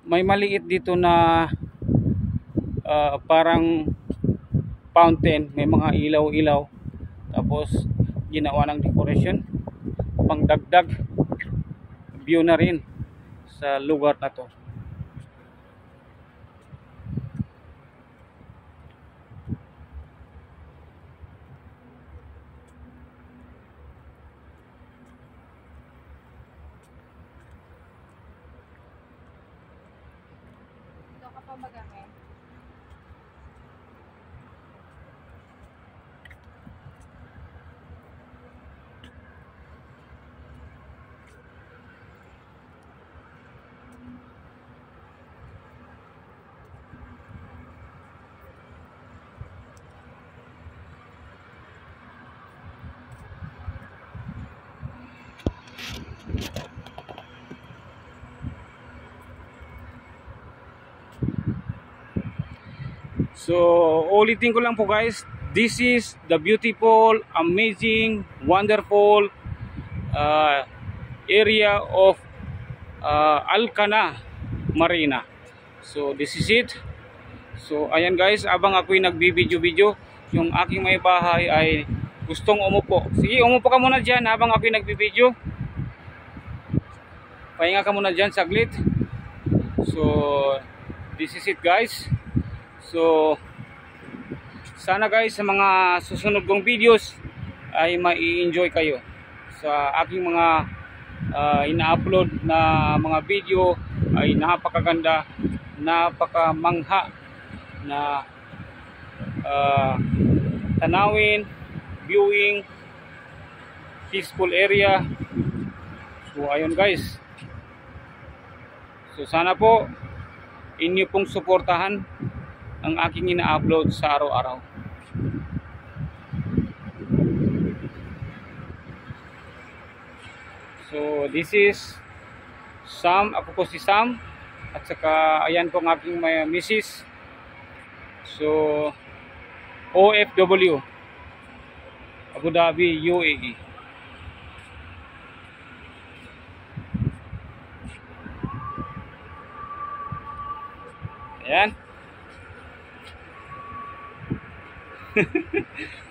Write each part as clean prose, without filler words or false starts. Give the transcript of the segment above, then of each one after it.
may maliit dito na parang fountain, may mga ilaw-ilaw, tapos ginawa ng decoration pangdagdag view na rin sa lugar na to. Ito ka pa magamit. So ulitin ko lang po guys, this is the beautiful, amazing, wonderful area of Alcana Marina. So this is it. So ayan guys, abang ako'y nagbibideo-video, yung aking may bahay ay gustong umupo. Sige, umupo ka muna dyan habang ako'y nagbibideo. Pahinga ka muna dyan saglit. So this is it guys. So sana guys sa mga susunod kong videos ay mai-enjoy kayo sa aking mga ina-upload na mga video. Ay napakaganda, napakamangha na tanawin, viewing, peaceful area. So ayun guys, so sana po inyo pong suportahan ang aking ina-upload sa araw-araw. So this is Sam, ako po si Sam, at saka ayan po ang aking may misis. So OFW, Abu Dhabi, UAE. Ayan.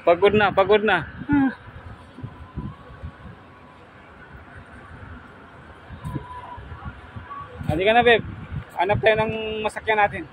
Pagod na, pagod na. Halika na babe, hanap tayo ng masakyan natin.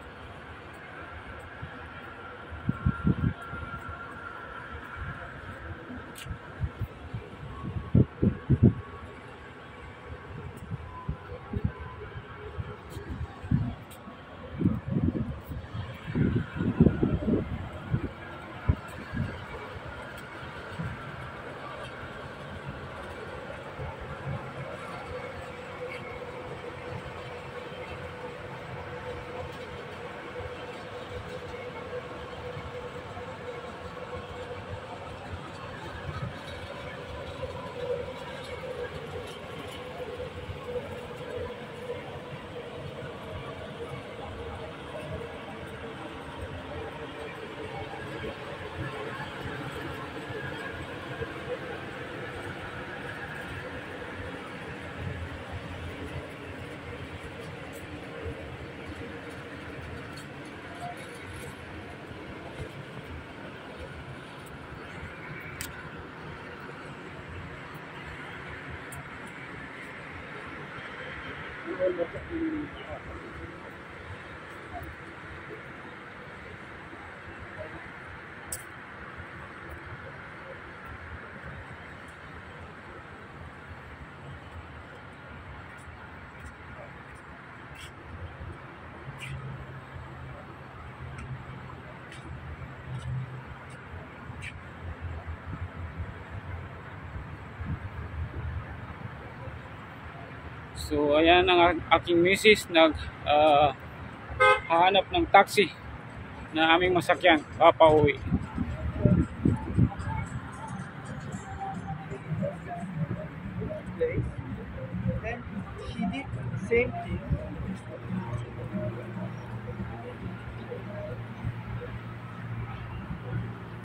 So ayan ang aking misis, hahanap ng taxi na aming masakyan papauwi. Then she did the same thing.